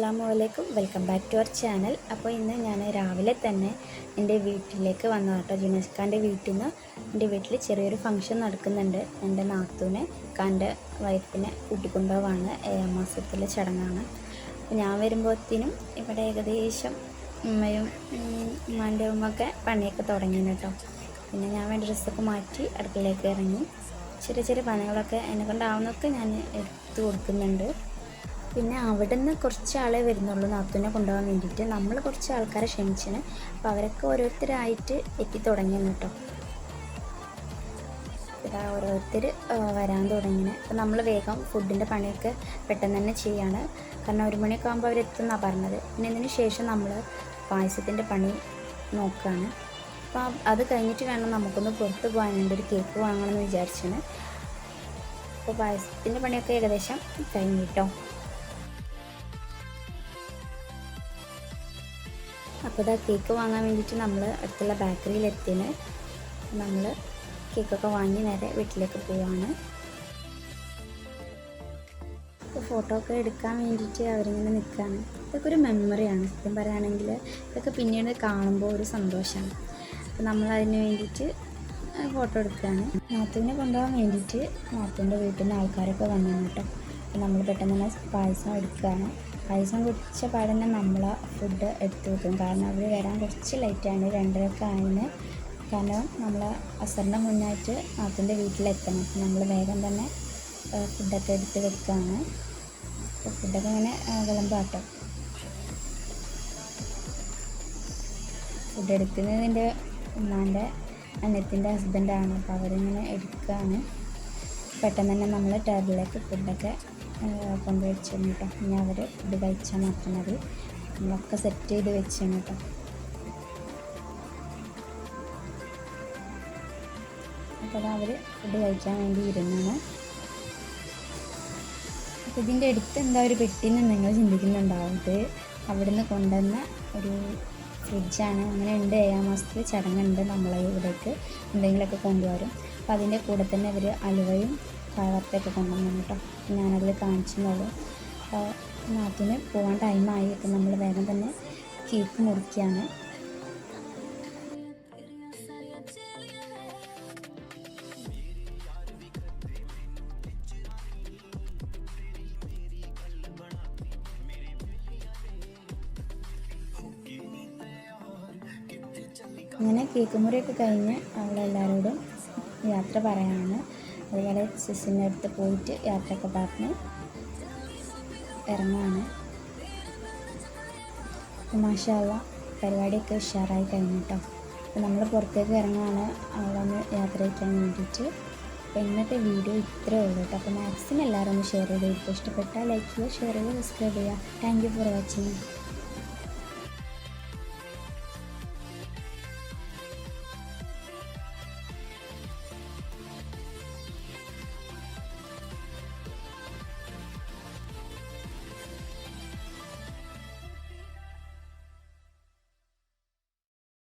അസ്സലാമു welcome back to our channel. അപ്പോൾ ഇന്ന് ഞാൻ രാവിലെ തന്നെ എൻ്റെ വീട്ടിലേക്ക് വന്നു കേട്ടോ. ജിനസ്ഖാൻ്റെ വീട്ടിൽ നിന്ന് എൻ്റെ വീട്ടിൽ ചെറിയൊരു ഫംഗ്ഷൻ നടക്കുന്നുണ്ട്. എൻ്റെ നാത്തൂനെ ഖാൻ്റെ വൈഫിനെ കൂട്ടിക്കൊണ്ടുപോവാണ്. 7 മാസത്തിലെ ചടങ്ങാണ്. അപ്പോൾ ഞാൻ വരുമ്പോഴത്തേനും ഇവിടെ ഏകദേശം ഉമ്മയും ഉമ്മാൻ്റെ ഉമ്മയൊക്കെ പണിയൊക്കെ തുടങ്ങി കേട്ടോ. പിന്നെ ഞാൻ വേണ്ട ഡ്രസ്സൊക്കെ മാറ്റി അടുക്കളയിലേക്ക് ഇറങ്ങി ചെറിയ ചെറിയ പണികളൊക്കെ എന്നെക്കൊണ്ടാവുന്നതൊക്കെ ഞാൻ എടുത്തു കൊടുക്കുന്നുണ്ട്. പിന്നെ അവിടെ നിന്ന് കുറച്ച് ആളെ വരുന്നുള്ളൂ നാത്തൂനെ കൊണ്ടുപോകാൻ വേണ്ടിയിട്ട്. നമ്മൾ കുറച്ച് ആൾക്കാരെ ക്ഷണിച്ചിന്. അപ്പോൾ അവരൊക്കെ ഓരോരുത്തരായിട്ട് എത്തിത്തുടങ്ങിയെന്ന് കേട്ടോ. ഇതാ ഓരോരുത്തർ വരാൻ തുടങ്ങിന്. അപ്പോൾ നമ്മൾ വേഗം ഫുഡിൻ്റെ പണിയൊക്കെ പെട്ടെന്ന് തന്നെ ചെയ്യാണ്. കാരണം 1 മണിയൊക്കെ ആകുമ്പോൾ അവരെത്തുമെന്നാണ് പറഞ്ഞത്. പിന്നെ ഇതിന് ശേഷം നമ്മൾ പായസത്തിൻ്റെ പണി നോക്കുകയാണ്. അപ്പോൾ അത് കഴിഞ്ഞിട്ട് വേണം നമുക്കൊന്ന് പുറത്ത് പോകാനുണ്ട്, ഒരു കേക്ക് വാങ്ങണമെന്ന് വിചാരിച്ചാണ്. അപ്പോൾ പായസത്തിൻ്റെ പണിയൊക്കെ ഏകദേശം കഴിഞ്ഞു കേട്ടോ. അപ്പോൾ ഇതാ കേക്ക് വാങ്ങാൻ വേണ്ടിയിട്ട് നമ്മൾ അടുത്തുള്ള ബേക്കറിയിൽ എത്തിന്. നമ്മൾ കേക്കൊക്കെ വാങ്ങി നേരെ വീട്ടിലേക്ക് പോവാണ്. അപ്പോൾ ഫോട്ടോ ഒക്കെ എടുക്കാൻ വേണ്ടിയിട്ട് അവരിങ്ങനെ നിൽക്കുകയാണ്. ഇതൊക്കെ ഒരു മെമ്മറിയാണ് സത്യം പറയുകയാണെങ്കിൽ. ഇതൊക്കെ പിന്നീട് കാണുമ്പോൾ ഒരു സന്തോഷമാണ്. അപ്പോൾ നമ്മളതിന് വേണ്ടിയിട്ട് ഫോട്ടോ എടുക്കുകയാണ്. നാത്തൂനെ കൊണ്ടുപോകാൻ വേണ്ടിയിട്ട് നാത്തൂൻ്റെ വീട്ടിൽ നിന്ന് ആൾക്കാരൊക്കെ വന്നു കേട്ടോ. അപ്പോൾ നമ്മൾ പെട്ടെന്ന് തന്നെ പായസം എടുക്കുകയാണ്. പായസം കുടിച്ച പാടന്നെ നമ്മൾ ഫുഡ് എടുത്ത് വെക്കും. കാരണം അവർ വരാൻ കുറച്ച് ലേറ്റാണ്, 2:30 ആയിന്. കാരണം നമ്മൾ അസറിൻ്റെ മുന്നായിട്ട് നാത്തൂൻ്റെ വീട്ടിലെത്തണം. അപ്പോൾ നമ്മൾ വേഗം തന്നെ ഫുഡൊക്കെ എടുത്ത് വെക്കുകയാണ്. അപ്പോൾ ഫുഡൊക്കെ ഇങ്ങനെ വിളമ്പാട്ടോ. ഫുഡ് എടുക്കുന്നതിൻ്റെ ഉമ്മാൻ്റെ അനിയത്തിൻ്റെ ഹസ്ബൻഡാണ്. അപ്പോൾ അവരിങ്ങനെ എടുക്കുകയാണ്. പെട്ടെന്ന് തന്നെ നമ്മൾ ടേബിളിലേക്ക് ഫുഡൊക്കെ കൊണ്ടുവച്ചിരുന്നു കേട്ടോ. ഇനി അവർ ഫുഡ് കഴിച്ചാൽ മാത്രം മതി. നമ്മളൊക്കെ സെറ്റ് ചെയ്ത് വെച്ചിരുന്നു കേട്ടോ. അപ്പോൾ അവർ ഫുഡ് കഴിക്കാൻ വേണ്ടി ഇരുന്നാണ്. അപ്പോൾ ഇതിൻ്റെ അടുത്ത് എന്താ ഒരു പെട്ടിന്ന് നിങ്ങൾ ചിന്തിക്കുന്നുണ്ടാവും. ഇത് അവിടുന്ന് കൊണ്ടുവന്ന ഒരു ഫ്രിഡ്ജാണ്. അങ്ങനെ ഉണ്ട്, 7 മാസത്തിൽ ചടങ്ങുണ്ട്. നമ്മളെ ഇവിടേക്ക് എന്തെങ്കിലുമൊക്കെ കൊണ്ടുവരും. അപ്പോൾ അതിൻ്റെ കൂടെ തന്നെ അവർ അലുവയും വറുത്തൊക്കെ കൊണ്ടുവന്നു കേട്ടോ. ഞാനതിൽ കാണിച്ചെന്നുള്ളൂ. നാട്ടിന് പോകാൻ ടൈമായി. അപ്പം നമ്മൾ വേഗം തന്നെ കേക്ക് മുറിക്കുകയാണ്. അങ്ങനെ കേക്ക് മുറിയൊക്കെ കഴിഞ്ഞ് അവളെല്ലാവരോടും യാത്ര പറയാണ്. അതുപോലെ സിസിൻ്റെ അടുത്ത് പോയിട്ട് യാത്രയൊക്കെ പറഞ്ഞ് ഇറങ്ങാണ്. മാഷാ അല്ലാഹ് പരിപാടിയൊക്കെ ഉഷാറായി കഴിഞ്ഞു കേട്ടോ. അപ്പോൾ നമ്മൾ പുറത്തേക്ക് ഇറങ്ങാണ് അവളൊന്ന് യാത്ര ചെയ്യാൻ വേണ്ടിയിട്ട്. അപ്പോൾ ഇന്നത്തെ വീഡിയോ ഇത്രയേ ഉള്ളൂ കേട്ടോ. അപ്പോൾ മാക്സിമം എല്ലാവരും ഒന്ന് ഷെയർ ചെയ്ത് കൊടുക്കുക. ഇഷ്ടപ്പെട്ടാൽ ലൈക്ക് ചെയ്യുക, ഷെയർ ചെയ്യുക, സബ്സ്ക്രൈബ് ചെയ്യുക. Thank you for watching.